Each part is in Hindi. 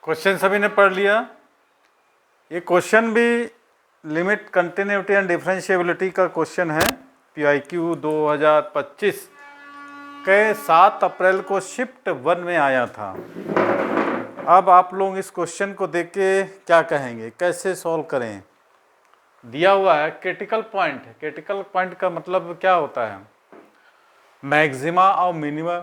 क्वेश्चन सभी ने पढ़ लिया। ये क्वेश्चन भी लिमिट कंटिन्यूटी एंड डिफरेंशिएबिलिटी का क्वेश्चन है। PIQ 2025 के 7 अप्रैल को शिफ्ट 1 में आया था। अब आप लोग इस क्वेश्चन को देख के क्या कहेंगे, कैसे सॉल्व करें। दिया हुआ है क्रिटिकल पॉइंट। क्रिटिकल पॉइंट का मतलब क्या होता है, मैक्सिमा और मिनिमा।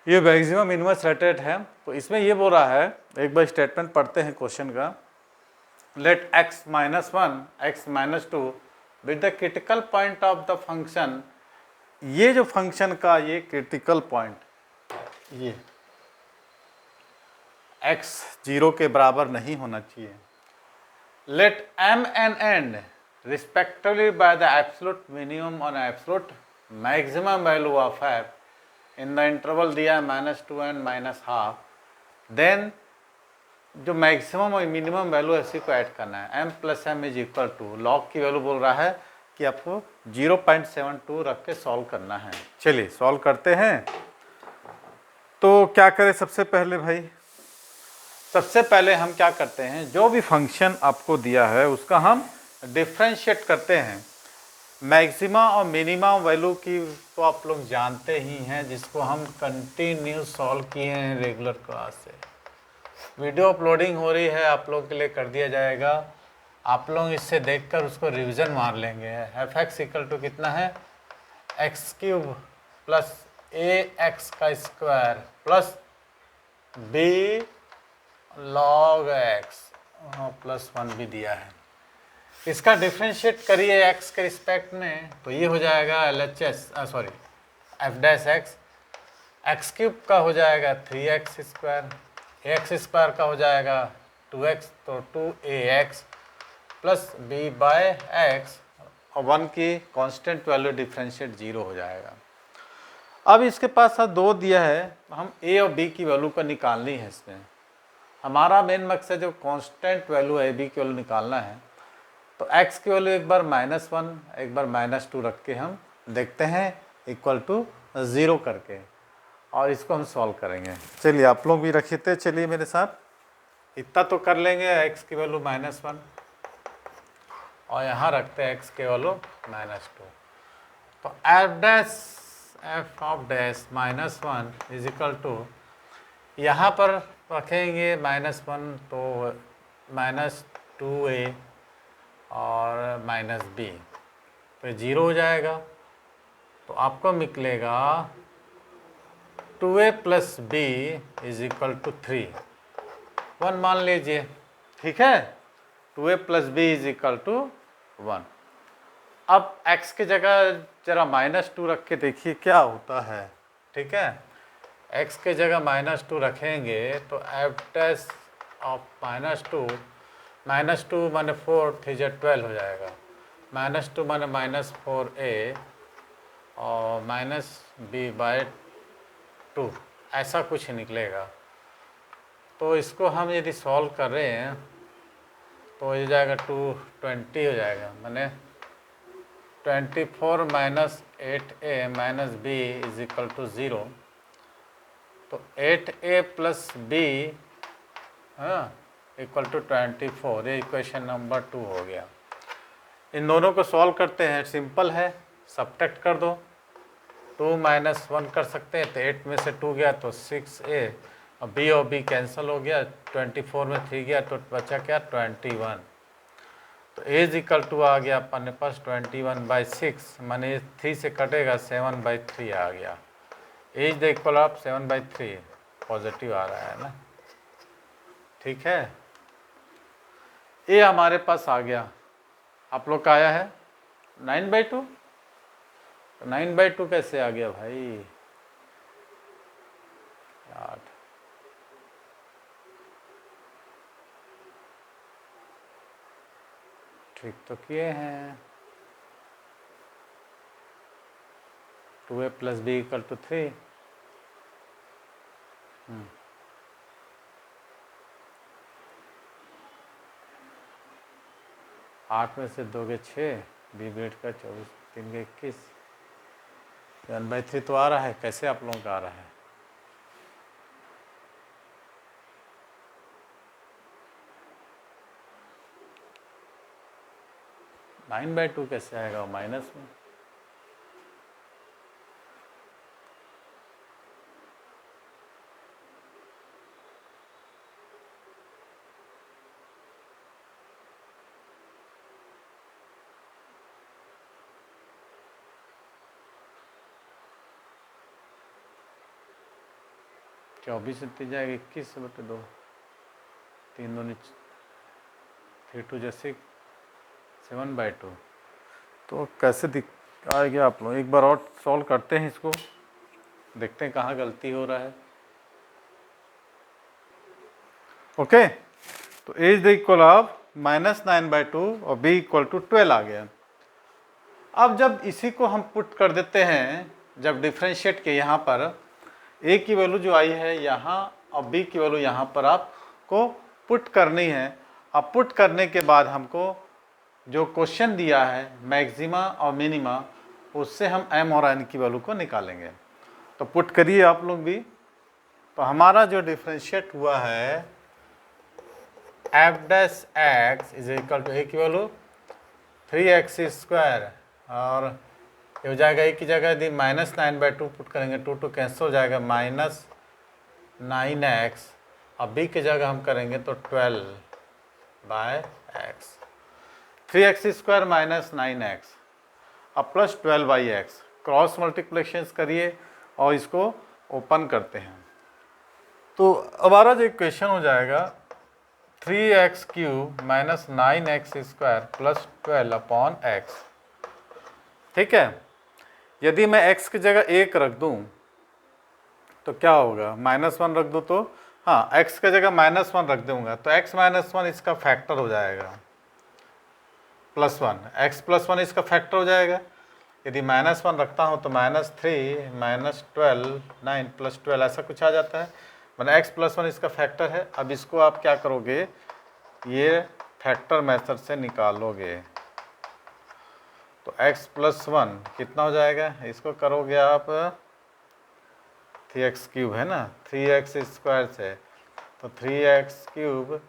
ये मैक्सिमा मिनिमा सेटेड है, तो इसमें ये बोल रहा है, एक बार स्टेटमेंट पढ़ते हैं क्वेश्चन का। Let x -1 x -2 with the critical point of the function. ये जो फंक्शन का ये क्रिटिकल पॉइंट, ये x 0 के बराबर नहीं होना चाहिए। Let m and n respectively by the absolute minimum और absolute maximum value of f in the interval दिया -2 and -12, then जो मैक्सिमम और मिनिमम वैल्यू इसी को ऐड करना है। m + m = लॉग की वैल्यू बोल रहा है कि आपको 0.72 रख के सॉल्व करना है। चलिए सॉल्व करते हैं। तो क्या करें सबसे पहले भाई, सबसे पहले हम क्या करते हैं, जो भी फंक्शन आपको दिया है उसका हम डिफ्रेंशिएट करते हैं। मैक्सिमा और मिनिमम वैल्यू की तो आप लोग जानते ही हैं, जिसको हम कंटिन्यू सॉल्व किए हैं रेगुलर क्लास से। वीडियो अपलोडिंग हो रही है, आप लोगों के लिए कर दिया जाएगा। आप लोग इससे देखकर उसको रिवीजन मार लेंगे। f(x) = कितना है, x³ + ax² plus b log x +1 भी दिया है। इसका डिफ्रेंशिएट करिए x के रिस्पेक्ट में, तो ये हो जाएगा LHS f'(x), x³ का हो जाएगा 3x², ax² का हो जाएगा 2x, तो 2ax प्लस b/x और 1 की कांस्टेंट वैल्यू डिफ्रेंशिएट 0 हो जाएगा। अब इसके पास दो दिया है, हम a और b की वैल्यू को निकालनी है। इसमें हमारा मेन मकसद जो कांस्टेंट वैल्यू है b की वैल्यू निकालना है। तो x की वैल्यू एक बार -1 एक बार -2 रख के हम देखते हैं =0 करके, और इसको हम सॉल्व करेंगे। चलिए आप लोग भी रखिए थे, चलिए मेरे साथ इतना तो कर लेंगे। x की वैल्यू -1 और यहाँ रखते हैं x की वैल्यू -2। तो f of dash -1 = यहाँ पर रखेंगे -1, तो -2a और -b, तो 0 हो जाएगा। तो आपको निकलेगा 2a + b = 3, 1 मान लीजिए, ठीक है। 2a + b = 1। अब x की जगह जरा -2 रख के देखिए क्या होता है, ठीक है। x के जगह -2 रखेंगे तो f' of -2 माने 4 3 12 हो जाएगा, -2 माने -4a और -b/2, ऐसा कुछ निकलेगा। तो इसको हम यदि सॉल्व कर रहे हैं तो ये जाएगा 220 हो जाएगा, माने 24 - 8a - b = 0। तो 8a + b = 24, ये इक्वेशन नंबर 2 हो गया। इन दोनों को सॉल्व करते हैं, सिंपल है, सब्ट्रैक्ट कर दो। 2 - 1 कर सकते हैं, तो 8 में से 2 गया तो 6a, और b कैंसिल हो गया, 24 में 3 गया तो बचा क्या 21। तो a = आ गया अपने पास 21/6, माने 3 से कटेगा 7/3 आ गया। As the equal of 7/3 positive आ रहा है ना, ठीक है। ये हमारे पास आ गया, आप लोग का आया है 9/2। 9/2 कैसे आ गया भाई यार, ठीक तो किए हैं। 2a + b = 3। 8 में से 2 के 6, b/8 का 24, 3 के 21, 1/3 तो आ रहा है। कैसे आप लोगों का आ रहा है, 9/2 कैसे आएगा माइनस में? चौबीस इतनी जाएगा 21/2, 3 दूनी 3 2 जैसे 7/2। तो कैसे दिख आएगा आप लोग? एक बार और सॉल्व करते हैं इसको, देखते हैं कहाँ गलती हो रहा है। ओके, तो a is the equal of -9/2 और b इक्वल टू 12 आ गया। अब जब इसी को हम पुट कर देते हैं, जब डिफ्रेंशिएट के यहाँ पर a की वैल्यू जो आई है यहाँ और b की वैल्यू यहाँ पर आपको पुट करनी है। अब पुट करने के बाद हमको जो क्वेश्चन दिया है मैक्सिमा और मिनिमा, उससे हम m और n की वैल्यू को निकालेंगे। तो पुट करिए आप लोग भी। तो हमारा जो डिफ्रेंशिएट हुआ है f' is equal to a की वैल्यू 3x² और ये हो जाएगा a की जगह यदि -9/2 पुट करेंगे 2 2 कैंसिल हो जाएगा -9x और b की जगह हम करेंगे तो 12/x, 3x² - 9x अब प्लस 12/x। क्रॉस मल्टीप्लिकेशन करिए और इसको ओपन करते हैं। तो हमारा जो इक्वेशन हो जाएगा 3x³ - 9x² प्लस 12/x। ठीक है, यदि मैं x की जगह 1 रख दूं तो क्या होगा? -1 रख दूं तो हाँ, x की जगह -1 रख दूंगा तो x - 1 इसका फैक्टर हो जाएगा +1, x + 1 इसका फैक्टर हो जाएगा। यदि -1 रखता हूं तो -3 - 12 9 + 12 ऐसा कुछ आ जाता है, मतलब x + 1 इसका फैक्टर है। अब इसको आप क्या करोगे? ये फैक्टर मेथड से निकालोगे तो x + 1 कितना हो जाएगा? इसको करोगे आप 3x³ है ना, 3x² से तो 3x³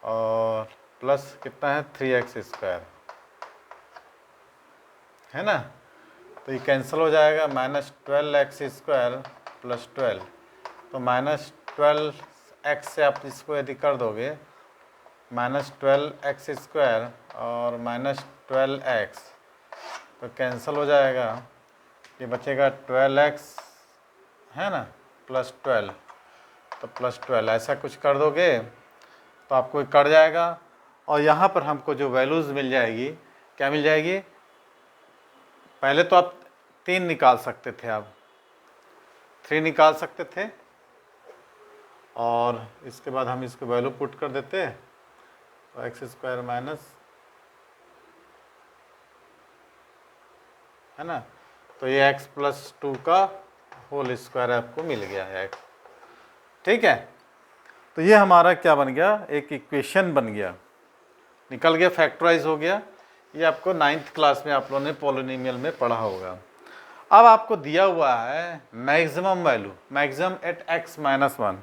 और प्लस कितना है 3x² है ना, तो ये कैंसिल हो जाएगा -12x² प्लस 12, तो -12x से आप इसको यदि कर दोगे -12x² और -12x तो कैंसिल हो जाएगा, ये बचेगा 12x है ना प्लस 12, तो प्लस 12 ऐसा कुछ कर दोगे तो आपको कट जाएगा। और यहाँ पर हमको जो वैल्यूज़ मिल जाएगी, क्या मिल जाएगी? पहले तो आप 3 निकाल सकते थे, आप 3 निकाल सकते थे और इसके बाद हम इसको वैल्यू पुट कर देते तो x² माइनस है ना, तो ये x + 2 का होल स्क्वायर आपको मिल गया है। ठीक है, तो ये हमारा क्या बन गया? एक इक्वेशन बन गया, निकल गया, फैक्टराइज हो गया। ये आपको 9th क्लास में आप लोगों ने पॉलिनोमियल में पढ़ा होगा। अब आपको दिया हुआ है maximum value, maximum at x - 1।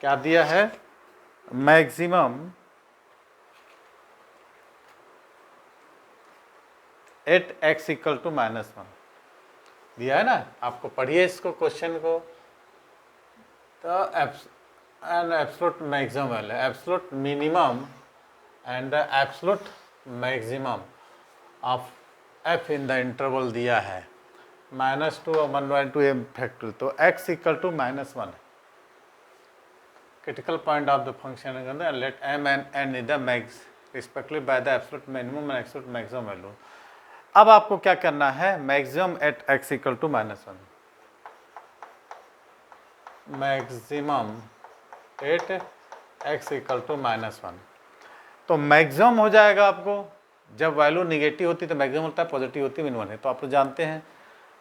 क्या दिया है? मैक्सिमम एट x = -1 दिया है ना। आपको पढ़िए इसको, क्वेश्चन को। तो absolute maximum value, absolute minimum and the absolute maximum of f in the interval दिया है -2 और 1/2 m फैक्टर, तो x = -1 critical point of the function and let m and n in the max respectively by the absolute minimum and absolute maximum value। अब आपको क्या करना है? Maximum at x = -1, maximum at x = -1। तो मैक्सिमम हो जाएगा आपको, जब वैल्यू निगेटिव होती है तो मैक्सिमम होता है, पॉजिटिव होती है मिनिमम है, तो आप लोग जानते हैं।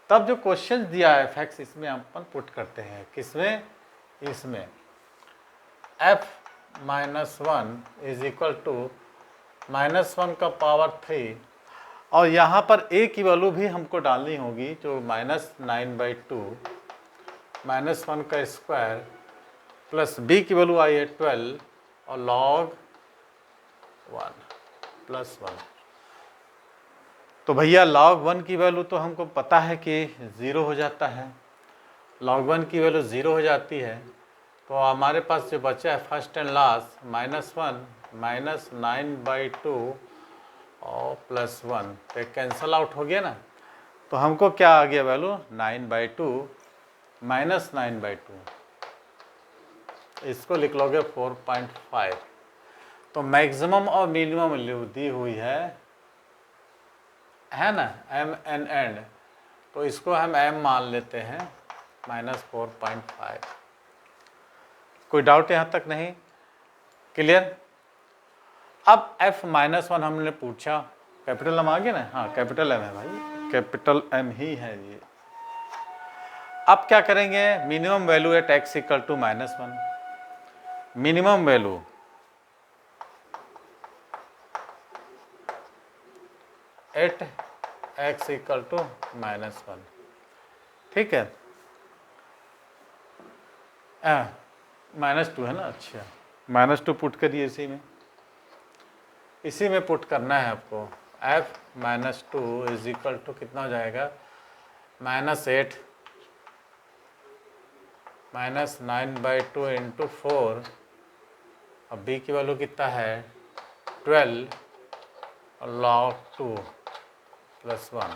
तब जो क्वेश्चन दिया है फैक्ट्स, इसमें हम अपन पुट करते हैं। किसमें? इसमें f - 1 = -1 का पावर 3 और यहाँ पर a की वैल्यू भी हमको डालनी होगी, जो -9/2 -1 का स्क्वायर प्लस b की वैल्यू आई है 12 और log 1 + 1। तो भैया log 1 की वैल्यू तो हमको पता है कि 0 हो जाता है, log 1 की वैल्यू 0 हो जाती है। तो हमारे पास जो बचा है फर्स्ट एंड लास्ट -1 -9/2 और +1, तो कैंसल आउट हो गया ना। तो हमको क्या आ गया वैल्यू 9/2 -9/2, इसको लिख लोगे 4.5। तो मैक्सिमम और मिनिमम वैल्यू दी हुई है ना, m n एंड, तो इसको हम m मान लेते हैं -4.5। कोई डाउट यहाँ तक नहीं? क्लियर? अब f-1 हमने पूछा, कैपिटल M आ गया ना, हाँ कैपिटल M है भाई, कैपिटल M ही है ये। अब क्या करेंगे, minimum value at x equal to -1, minimum value at x equal to -1, ठीक है। -2 है ना, अच्छा -2 पुट करिए इसी में पुट करना है आपको। f-2 इज इक्वल टू कितना हो जाएगा, -8 -9/2 इंटू 4, अब b की वैल्यू कितना है 12 और log 2 +1,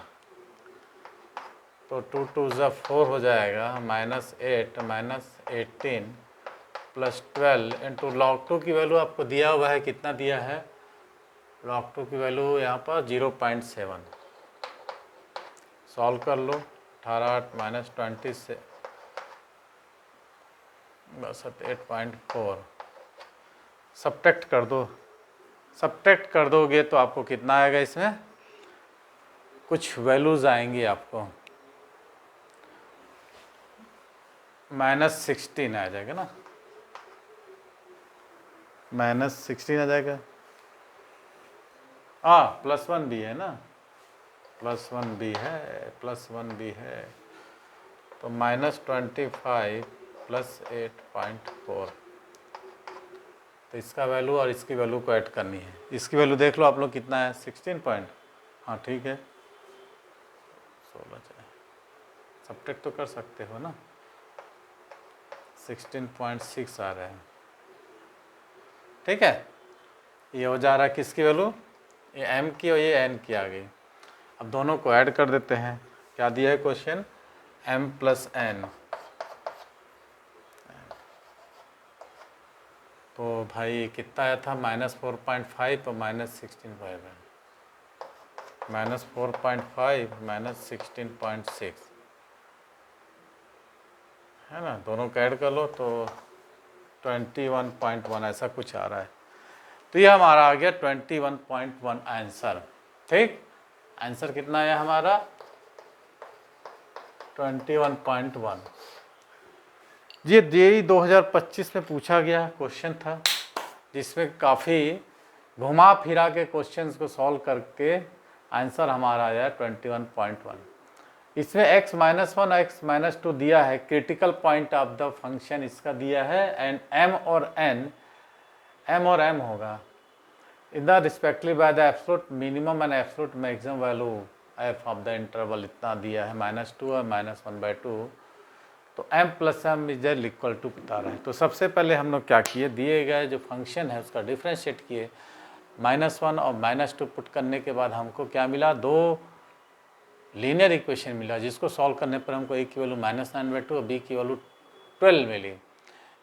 तो 2 2 4 हो जाएगा, -8 -18 +12 इंटू log 2 की वैल्यू आपको दिया हुआ है, कितना दिया है log 2 की वैल्यू यहाँ पर 0.7। सॉल्व कर लो, 18 -20 से बस 8.4, सब्ट्रैक्ट कर दो, सब्ट्रैक्ट कर दोगे तो आपको कितना आएगा, इसमें कुछ वैल्यूज आएंगी आपको, -16 आ जाएगा ना, -16 आ जाएगा। हाँ +1 भी है ना, +1 भी है, +1 भी है, तो -25 + 8.4, तो इसका वैल्यू और इसकी वैल्यू को ऐड करनी है। इसकी वैल्यू देख लो आप लोग कितना है, 16 पॉइंट, हाँ ठीक है, 16 चाहे सब्ट्रैक्ट तो कर सकते हो ना, 16.6 आ रहा है, ठीक है। ये हो जा रहा है किसकी वैल्यू, ये m की और ये n की आ गई। अब दोनों को ऐड कर देते हैं, क्या दिया है क्वेश्चन, m + n, तो भाई कितना आया था -4.5 और -16.5 है, -4.5 -16.6 है ना, दोनों का ऐड कर लो तो 21.1 ऐसा कुछ आ रहा है। तो ये हमारा आ गया 21.1 आंसर, ठीक। आंसर कितना आया हमारा 21.1। ये जेईई 2025 में पूछा गया क्वेश्चन था, जिसमें काफ़ी घुमा फिरा के क्वेश्चंस को सॉल्व करके आंसर हमारा आया 21.1। इसमें x-1 और x-2 दिया है, critical point of the function इसका दिया है, एंड m और m होगा in the respectively by the absolute minimum and absolute maximum value f of the interval, इतना दिया है -2 और -1/2, तो m + m is equal to बता रहा है। तो सबसे पहले हम लोग क्या किए, दिए गए जो फंक्शन है उसका डिफ्रेंशिएट किए, -1 और -2 पुट करने के बाद हमको क्या मिला, दो लीनियर इक्वेशन मिला, जिसको सॉल्व करने पर हमको a की वैल्यू -9/2 और b की वैल्यू 12 मिली,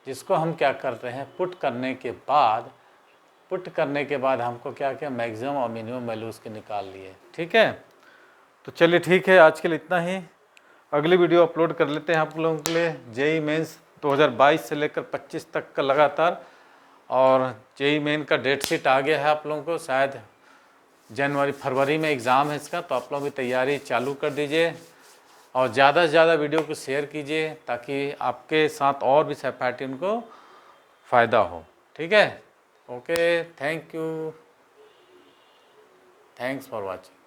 जिसको हम क्या करते हैं पुट करने के बाद हमको क्या किया, मैक्सिमम और मिनिमम वैल्यू उसके निकाल लिए, ठीक है। तो चलिए ठीक है, आज के लिए इतना ही, अगली वीडियो अपलोड कर लेते हैं आप लोगों के लिए जेईई मेंस 2022 से लेकर 25 तक का लगातार, और जेईई मेन का डेट शीट आ गया है आप लोगों को, शायद जनवरी फरवरी में एग्ज़ाम है इसका, तो आप लोग भी तैयारी चालू कर दीजिए और ज़्यादा से ज़्यादा वीडियो को शेयर कीजिए ताकि आपके साथ और भी सहपाठी उनको फ़ायदा हो, ठीक है। Okay, thank you, thanks for watching.